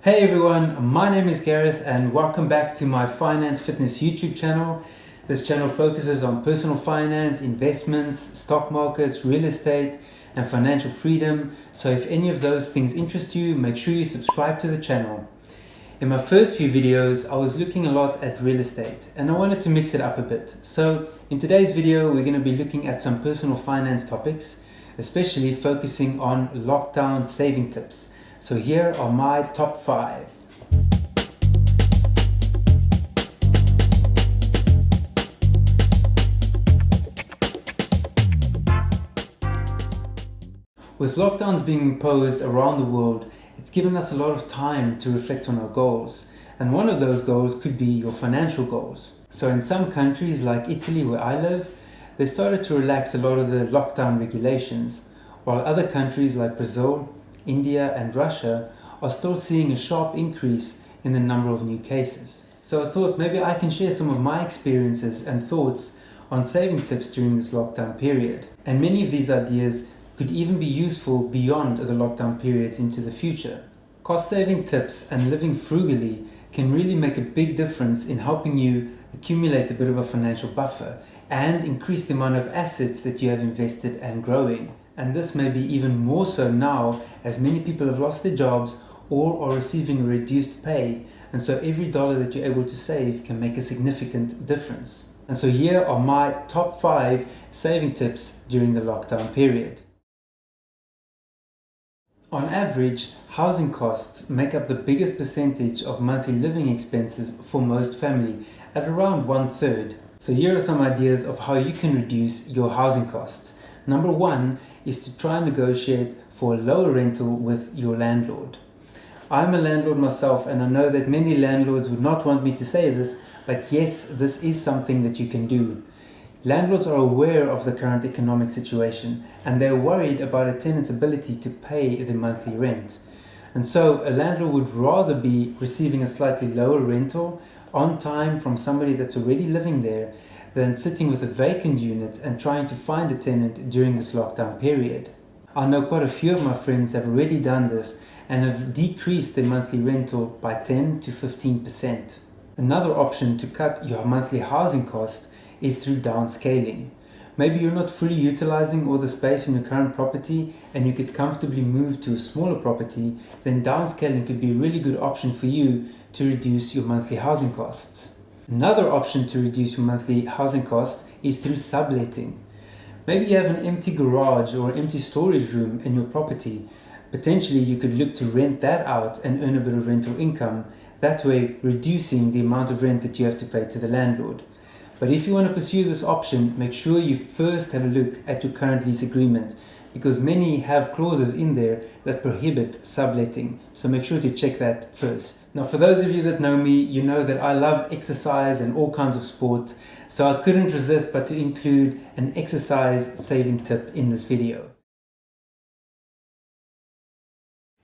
Hey everyone, my name is Gareth and welcome back to my Finance Fitness YouTube channel. This channel focuses on personal finance, investments, stock markets, real estate and financial freedom. So if any of those things interest you, make sure you subscribe to the channel. In my first few videos, I was looking a lot at real estate and I wanted to mix it up a bit. So in today's video, we're going to be looking at some personal finance topics, especially focusing on lockdown saving tips. So here are my top 5. With lockdowns being imposed around the world, it's given us a lot of time to reflect on our goals. And one of those goals could be your financial goals. So in some countries like Italy, where I live, they started to relax a lot of the lockdown regulations, while other countries like Brazil, India and Russia are still seeing a sharp increase in the number of new cases. So I thought maybe I can share some of my experiences and thoughts on saving tips during this lockdown period. And many of these ideas could even be useful beyond the lockdown periods into the future. Cost saving tips and living frugally can really make a big difference in helping you accumulate a bit of a financial buffer and increase the amount of assets that you have invested and growing. And this may be even more so now as many people have lost their jobs or are receiving a reduced pay, and so every dollar that you're able to save can make a significant difference. And so here are my top 5 saving tips during the lockdown period. On average, housing costs make up the biggest percentage of monthly living expenses for most families at around 1/3. So here are some ideas of how you can reduce your housing costs. Number 1 is to try and negotiate for a lower rental with your landlord. I'm a landlord myself and I know that many landlords would not want me to say this, but yes, this is something that you can do. Landlords are aware of the current economic situation and they're worried about a tenant's ability to pay the monthly rent. And so a landlord would rather be receiving a slightly lower rental on time from somebody that's already living there than sitting with a vacant unit and trying to find a tenant during this lockdown period. I know quite a few of my friends have already done this and have decreased their monthly rental by 10 to 15%. Another option to cut your monthly housing cost is through downscaling. Maybe you're not fully utilizing all the space in your current property and you could comfortably move to a smaller property, then downscaling could be a really good option for you to reduce your monthly housing costs. Another option to reduce your monthly housing cost is through subletting. Maybe you have an empty garage or empty storage room in your property. Potentially you could look to rent that out and earn a bit of rental income, that way reducing the amount of rent that you have to pay to the landlord. But if you want to pursue this option, make sure you first have a look at your current lease agreement, because many have clauses in there that prohibit subletting, so make sure to check that first. Now for those of you that know me, you know that I love exercise and all kinds of sport, so I couldn't resist but to include an exercise saving tip in this video.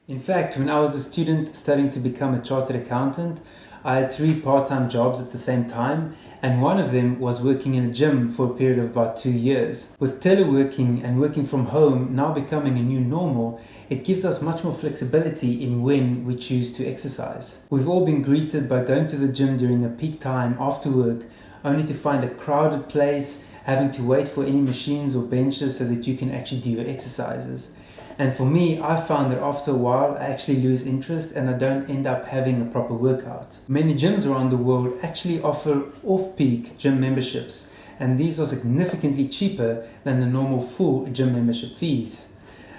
In fact, when I was a student studying to become a chartered accountant, I had 3 part-time jobs at the same time, and one of them was working in a gym for a period of about 2 years. With teleworking and working from home now becoming a new normal, it gives us much more flexibility in when we choose to exercise. We've all been greeted by going to the gym during a peak time after work, only to find a crowded place, having to wait for any machines or benches so that you can actually do your exercises. And for me, I found that after a while, I actually lose interest and I don't end up having a proper workout. Many gyms around the world actually offer off-peak gym memberships, and these are significantly cheaper than the normal full gym membership fees.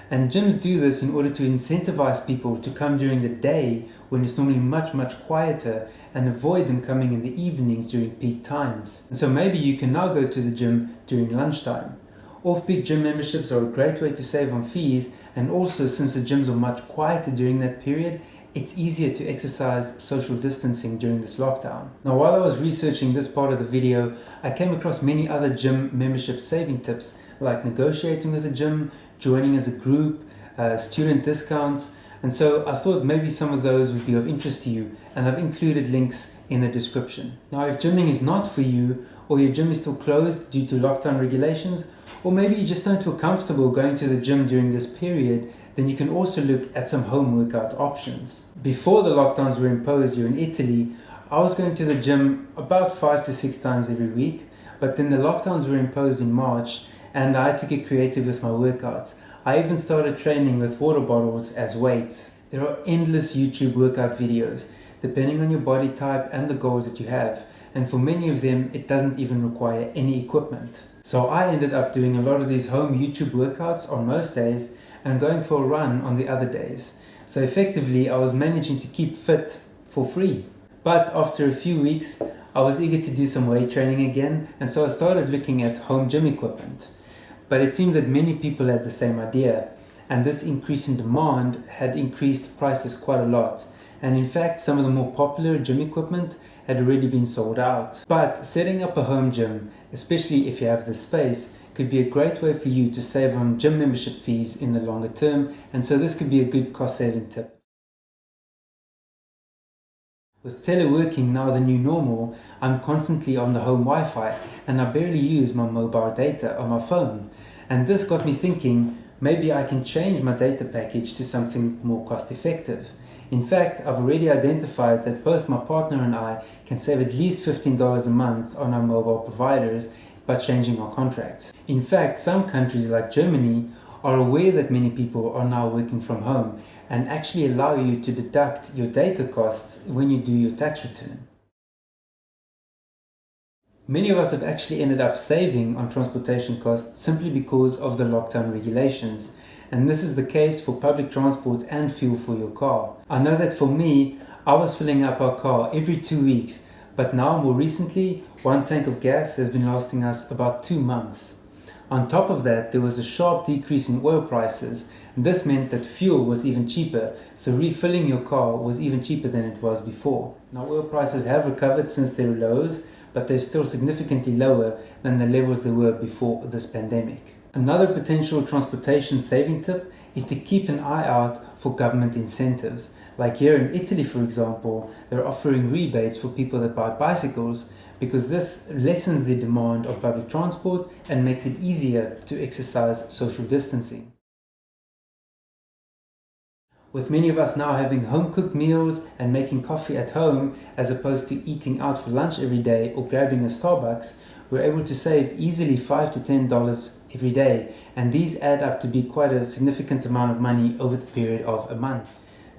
And gyms do this in order to incentivize people to come during the day when it's normally much quieter, and avoid them coming in the evenings during peak times. And so maybe you can now go to the gym during lunchtime. Off-peak gym memberships are a great way to save on fees, and also since the gyms are much quieter during that period, it's easier to exercise social distancing during this lockdown. Now while I was researching this part of the video, I came across many other gym membership saving tips like negotiating with a gym, joining as a group, student discounts, and so I thought maybe some of those would be of interest to you, and I've included links in the description. Now if gymming is not for you, or your gym is still closed due to lockdown regulations, or maybe you just don't feel comfortable going to the gym during this period, then you can also look at some home workout options. Before the lockdowns were imposed here in Italy, I was going to the gym about 5 to 6 times every week, but then the lockdowns were imposed in March and I had to get creative with my workouts. I even started training with water bottles as weights. There are endless YouTube workout videos, depending on your body type and the goals that you have, and for many of them it doesn't even require any equipment. So I ended up doing a lot of these home YouTube workouts on most days and going for a run on the other days. So effectively I was managing to keep fit for free. But after a few weeks I was eager to do some weight training again, and so I started looking at home gym equipment. But it seemed that many people had the same idea, and this increase in demand had increased prices quite a lot. And in fact, some of the more popular gym equipment had already been sold out. But setting up a home gym, especially if you have the space, could be a great way for you to save on gym membership fees in the longer term, and so this could be a good cost-saving tip. With teleworking now the new normal, I'm constantly on the home Wi-Fi and I barely use my mobile data on my phone. And this got me thinking, maybe I can change my data package to something more cost effective. In fact, I've already identified that both my partner and I can save at least $15 a month on our mobile providers by changing our contracts. In fact, some countries like Germany are aware that many people are now working from home and actually allow you to deduct your data costs when you do your tax return. Many of us have actually ended up saving on transportation costs simply because of the lockdown regulations, and this is the case for public transport and fuel for your car. I know that for me, I was filling up our car every 2 weeks, but now more recently, 1 tank of gas has been lasting us about 2 months. On top of that, there was a sharp decrease in oil prices, and this meant that fuel was even cheaper, so refilling your car was even cheaper than it was before. Now oil prices have recovered since their lows, but they're still significantly lower than the levels they were before this pandemic. Another potential transportation saving tip is to keep an eye out for government incentives. Like here in Italy, for example, they're offering rebates for people that buy bicycles, because this lessens the demand of public transport and makes it easier to exercise social distancing. With many of us now having home-cooked meals and making coffee at home as opposed to eating out for lunch every day or grabbing a Starbucks, we're able to save easily $5 to $10 every day, and these add up to be quite a significant amount of money over the period of a month.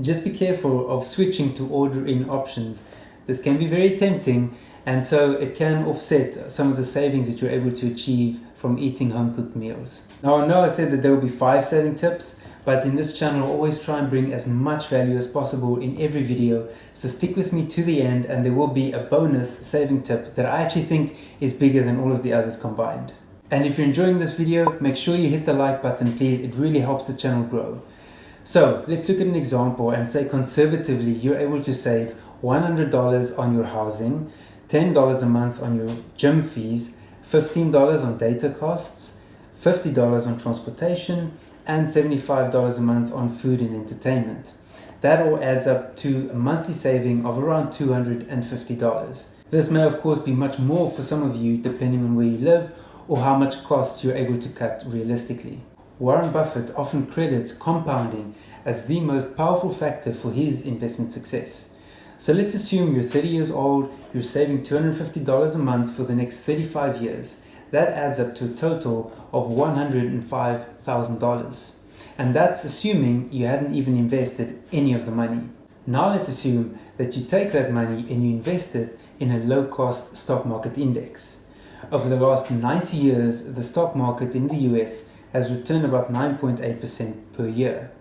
Just be careful of switching to order-in options. This can be very tempting, and so it can offset some of the savings that you're able to achieve from eating home-cooked meals. Now I know I said that there will be 5 saving tips, but in this channel I always try and bring as much value as possible in every video, so stick with me to the end and there will be a bonus saving tip that I actually think is bigger than all of the others combined. And if you're enjoying this video, make sure you hit the like button please, it really helps the channel grow. So let's look at an example and say conservatively you're able to save $100 on your housing, $10 a month on your gym fees, $15 on data costs, $50 on transportation, and $75 a month on food and entertainment. That all adds up to a monthly saving of around $250. This may of course be much more for some of you depending on where you live or how much costs you're able to cut realistically. Warren Buffett often credits compounding as the most powerful factor for his investment success. So let's assume you're 30 years old, you're saving $250 a month for the next 35 years. That adds up to a total of $105,000. And that's assuming you hadn't even invested any of the money. Now let's assume that you take that money and you invest it in a low-cost stock market index. Over the last 90 years, the stock market in the US has returned about 9.8% per year.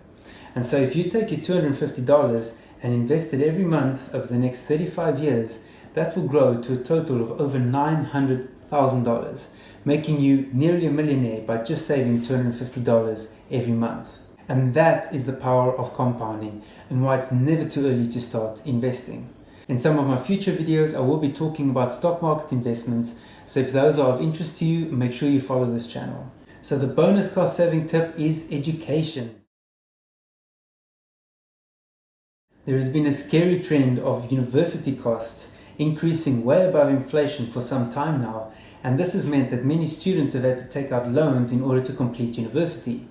And so if you take your $250 and invest it every month over the next 35 years, that will grow to a total of over $900,000, making you nearly a millionaire by just saving $250 every month. And that is the power of compounding and why it's never too early to start investing. In some of my future videos, I will be talking about stock market investments, so if those are of interest to you, make sure you follow this channel. So the bonus cost saving tip is education. There has been a scary trend of university costs increasing way above inflation for some time now, and this has meant that many students have had to take out loans in order to complete university.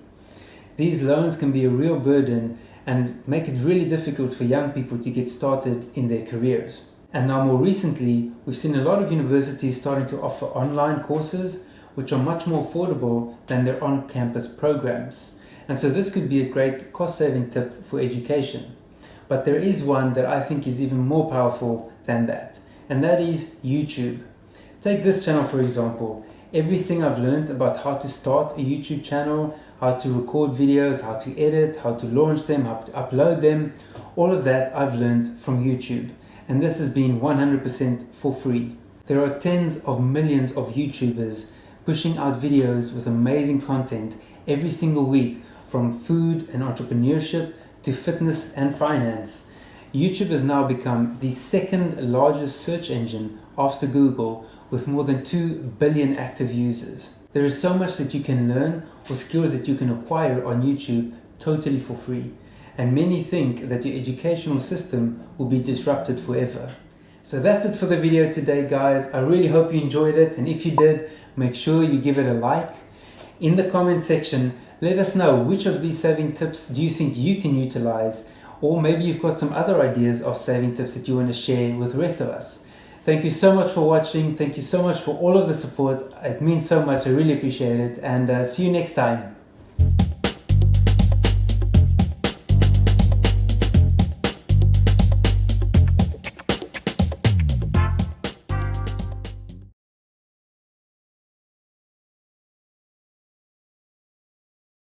These loans can be a real burden and make it really difficult for young people to get started in their careers. And now more recently, we've seen a lot of universities starting to offer online courses which are much more affordable than their on-campus programs. And so this could be a great cost-saving tip for education. But there is one that I think is even more powerful than that, and that is YouTube. Take this channel for example. Everything I've learned about how to start a YouTube channel, how to record videos, how to edit, how to launch them, how to upload them, all of that I've learned from YouTube. And this has been 100% for free. There are tens of millions of YouTubers pushing out videos with amazing content every single week, from food and entrepreneurship to fitness and finance. YouTube has now become the second largest search engine after Google, with more than 2 billion active users. There is so much that you can learn or skills that you can acquire on YouTube totally for free. And many think that your educational system will be disrupted forever. So that's it for the video today, guys. I really hope you enjoyed it, and if you did, make sure you give it a like. In the comment section, let us know which of these saving tips do you think you can utilize, or maybe you've got some other ideas of saving tips that you want to share with the rest of us. Thank you so much for watching. Thank you so much for all of the support. It means so much. I really appreciate it, and see you next time.